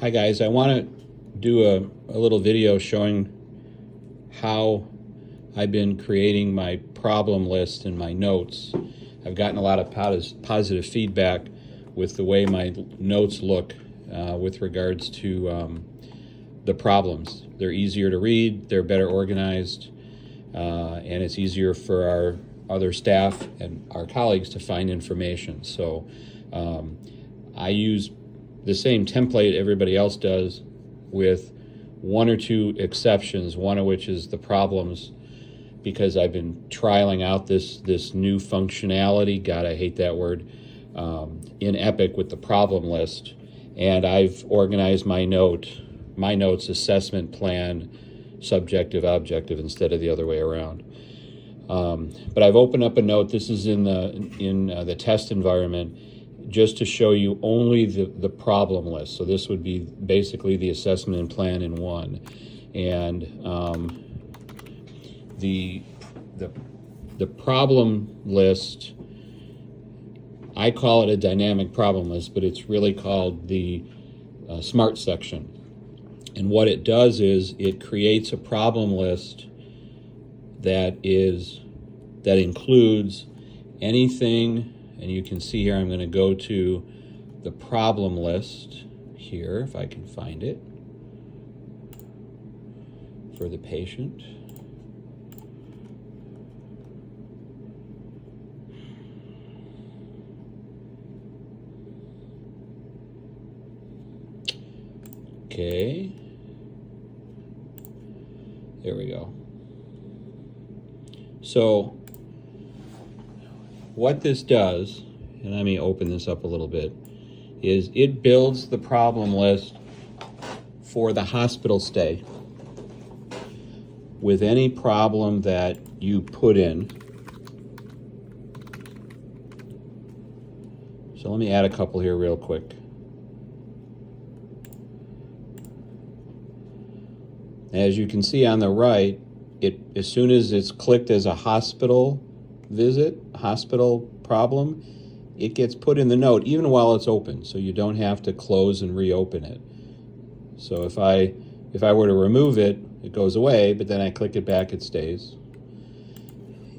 Hi guys, I want to do a little video showing how I've been creating my problem list and my notes. I've gotten a lot of positive feedback with the way my notes look with regards to the problems. They're easier to read, they're better organized, and it's easier for our other staff and our colleagues to find information. So I use the same template everybody else does, with one or two exceptions, one of which is the problems, because I've been trialing out this new functionality, God, I hate that word, in Epic with the problem list. And I've organized my notes, assessment plan, subjective, objective, instead of the other way around. But I've opened up a note. This is in the test environment, just to show you only the problem list. So this would be basically the assessment and plan in one. And the problem list, I call it a dynamic problem list, but it's really called the SMART section. And what it does is it creates a problem list that includes anything. And you can see here, I'm going to go to the problem list here, if I can find it, for the patient. Okay, there we go. So what this does, and let me open this up a little bit, is it builds the problem list for the hospital stay with any problem that you put in. So let me add a couple here real quick. As you can see on the right, as soon as it's clicked as a hospital visit, hospital problem, it gets put in the note even while it's open, so you don't have to close and reopen it. So if I were to remove it, it goes away, but then I click it back, it stays.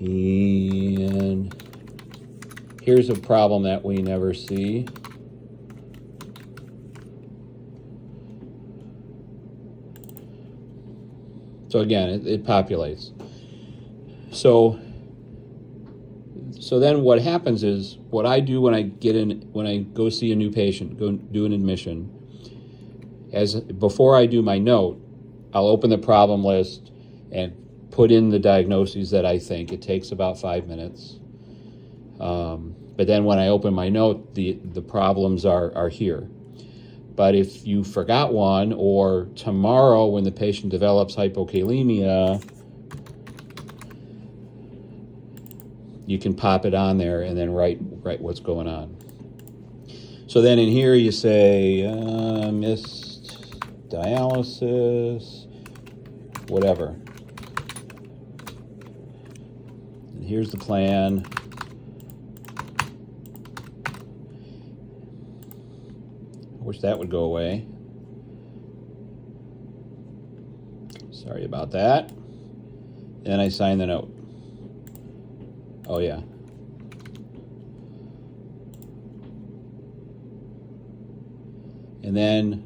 And here's a problem that we never see. So again, it populates. So then what happens is, what I do when I go see a new patient, go do an admission, before I do my note, I'll open the problem list and put in the diagnoses that I think. It takes about 5 minutes. But then when I open my note, the problems are here. But if you forgot one, or tomorrow when the patient develops hypokalemia, you can pop it on there and then write what's going on. So then in here you say missed dialysis, whatever. And here's the plan. I wish that would go away. Sorry about that. And I sign the note. Oh yeah. And then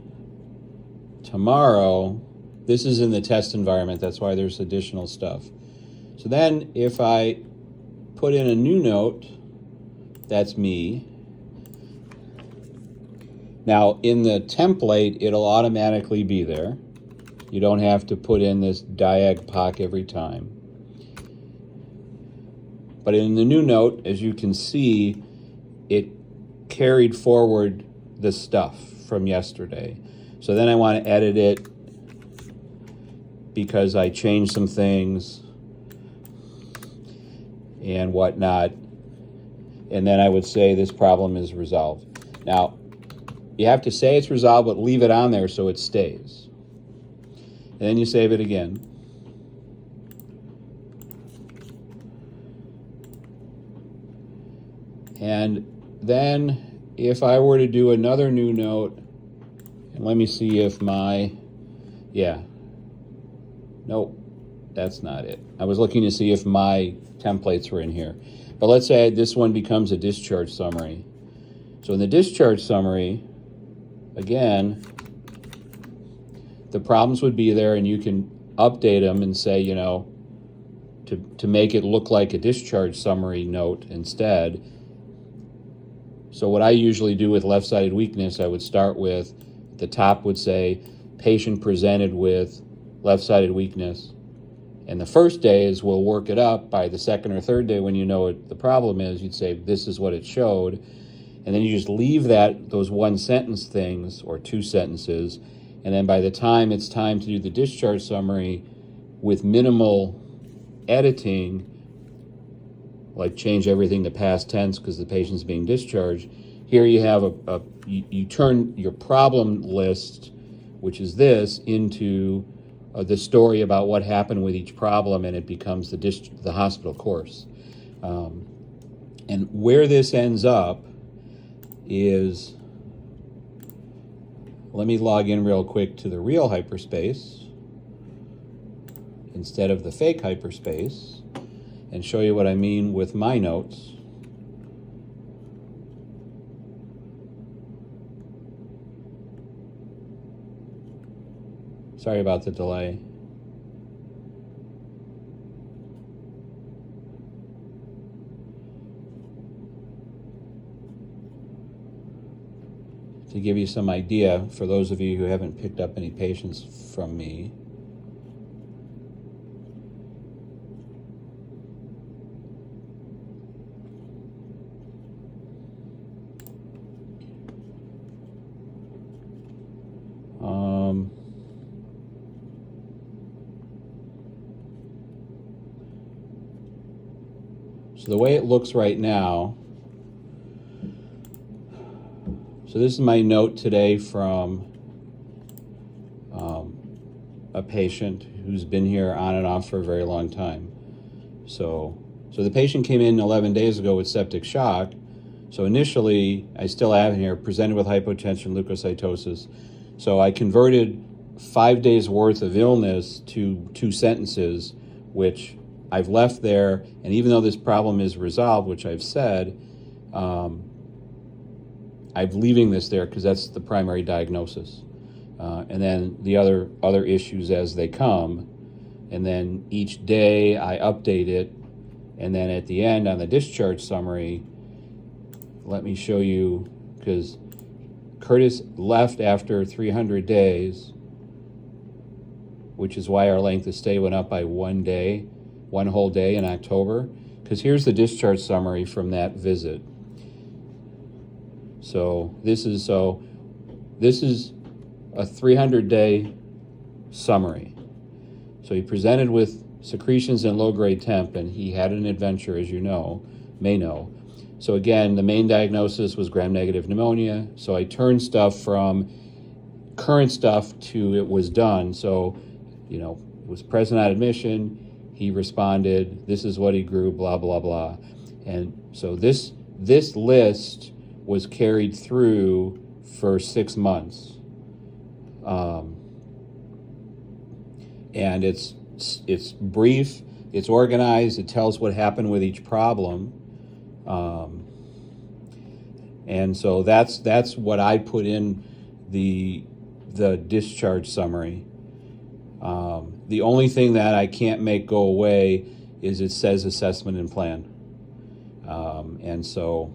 tomorrow, this is in the test environment, that's why there's additional stuff. So then if I put in a new note, that's me. Now in the template, it'll automatically be there. You don't have to put in this diag poc every time. But in the new note, as you can see, it carried forward the stuff from yesterday. So then I want to edit it because I changed some things and whatnot. And then I would say this problem is resolved. Now, you have to say it's resolved, but leave it on there so it stays. And then you save it again. And then if I were to do another new note, And let me see if nope, that's not it. I was looking to see if my templates were in here. But let's say this one becomes a discharge summary. So in the discharge summary, again, the problems would be there, and you can update them and say, to make it look like a discharge summary note instead. So what I usually do with left-sided weakness, I would start with, the top would say, patient presented with left-sided weakness. And the first day is we'll work it up. By the second or third day, when you know what the problem is, you'd say, this is what it showed. And then you just leave those one sentence things or two sentences. And then by the time it's time to do the discharge summary with minimal editing, like change everything to past tense because the patient's being discharged, here you have you turn your problem list, which is this, into the story about what happened with each problem, and it becomes the hospital course. And where this ends up is, let me log in real quick to the real hyperspace instead of the fake hyperspace and show you what I mean with my notes. Sorry about the delay. To give you some idea, for those of you who haven't picked up any patients from me, so the way it looks right now, so this is my note today from a patient who's been here on and off for a very long time. So the patient came in 11 days ago with septic shock. So initially, I still have in here, presented with hypotension, leukocytosis. So I converted 5 days worth of illness to 2 sentences, which I've left there. And even though this problem is resolved, which I've said, I'm leaving this there because that's the primary diagnosis. And then the other issues as they come. And then each day I update it. And then at the end on the discharge summary, let me show you, because Curtis left after 300 days, which is why our length of stay went up by 1 day, 1 whole day in October. Because here's the discharge summary from that visit. So this is a 300-day summary. So he presented with secretions and low-grade temp, and he had an adventure, as you may know. So again, the main diagnosis was gram-negative pneumonia. So I turned stuff from current stuff to it was done. So, it was present on admission. He responded, this is what he grew, blah, blah, blah. And so this list was carried through for 6 months. And it's brief, it's organized, it tells what happened with each problem. And so that's what I put in the discharge summary. The only thing that I can't make go away is it says assessment and plan. And so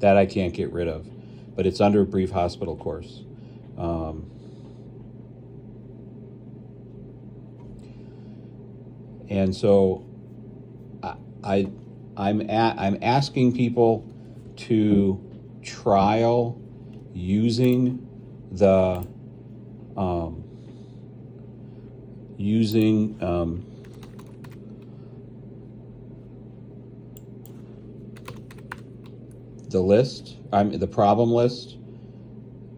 that I can't get rid of, but it's under brief hospital course. And so I'm asking people to trial using the list, the problem list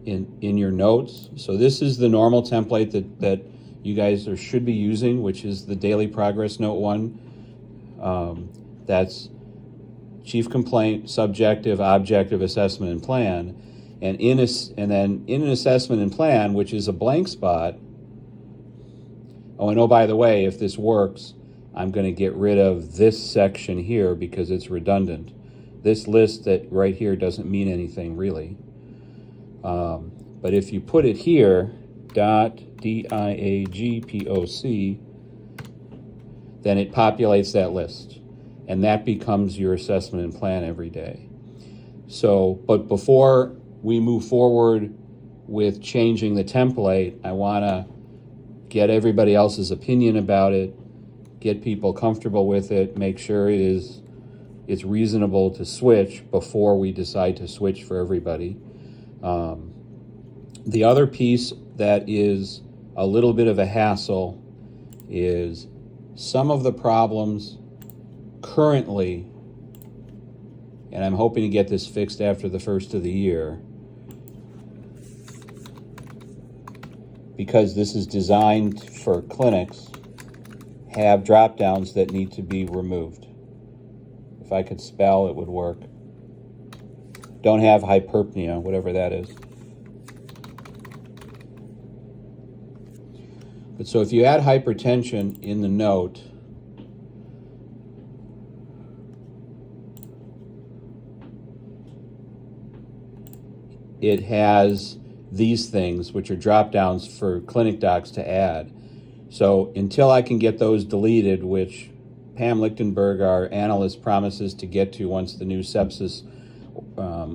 in your notes. So this is the normal template that you guys should be using, which is the daily progress note 1. That's chief complaint, subjective, objective, assessment, and plan. and then in an assessment and plan, which is a blank spot. Oh, and oh, by the way, if this works, I'm going to get rid of this section here because it's redundant. This list that right here doesn't mean anything really. But if you put it here, .diagpoc, then it populates that list. And that becomes your assessment and plan every day. So, but before we move forward with changing the template, I want to get everybody else's opinion about it, get people comfortable with it, make sure it's reasonable to switch before we decide to switch for everybody. The other piece that is a little bit of a hassle is some of the problems currently, and I'm hoping to get this fixed after the first of the year, because this is designed for clinics, have drop downs that need to be removed. If I could spell, it would work. Don't have hyperpnea, whatever that is. But so if you add hypertension in the note, it has these things, which are drop downs for clinic docs to add. So until I can get those deleted, which Pam Lichtenberg, our analyst, promises to get to once the new sepsis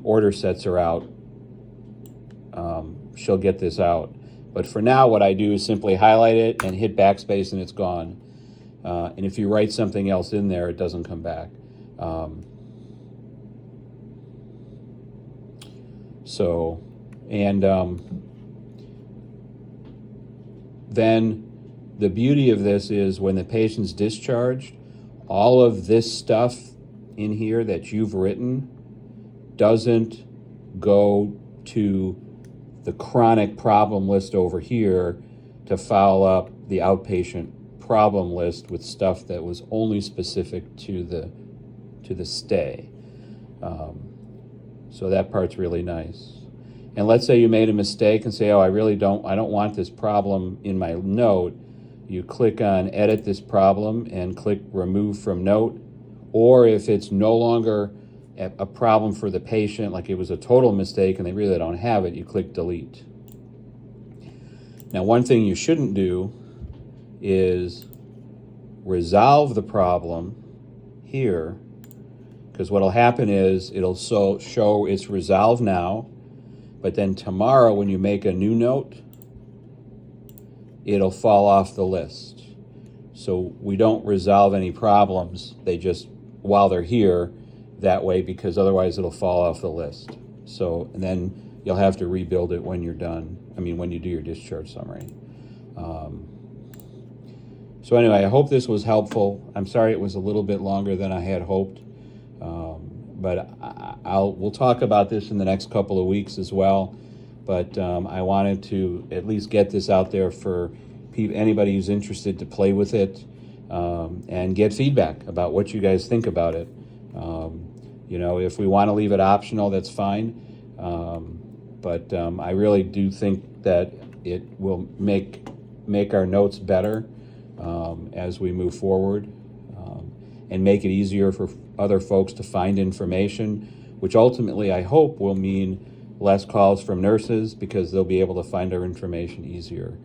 order sets are out, she'll get this out. But for now, what I do is simply highlight it and hit backspace and it's gone. And if you write something else in there, it doesn't come back. Then the beauty of this is when the patient's discharged, all of this stuff in here that you've written doesn't go to the chronic problem list over here to foul up the outpatient problem list with stuff that was only specific to the stay. So that part's really nice. And let's say you made a mistake and say, oh, I don't want this problem in my note. You click on edit this problem and click remove from note. Or if it's no longer a problem for the patient, like it was a total mistake and they really don't have it, you click delete. Now, one thing you shouldn't do is resolve the problem here, because what'll happen is it'll show it's resolved now, but then tomorrow when you make a new note, it'll fall off the list. So we don't resolve any problems, they just, while they're here, that way, because otherwise it'll fall off the list. So, and then you'll have to rebuild it when you're done. When you do your discharge summary. So anyway, I hope this was helpful. I'm sorry it was a little bit longer than I had hoped. But we'll talk about this in the next couple of weeks as well. But I wanted to at least get this out there for anybody who's interested to play with it and get feedback about what you guys think about it. If we want to leave it optional, that's fine. But I really do think that it will make our notes better as we move forward, and make it easier for other folks to find information, which ultimately I hope will mean less calls from nurses because they'll be able to find our information easier.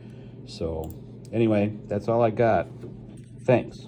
So anyway, that's all I got. Thanks.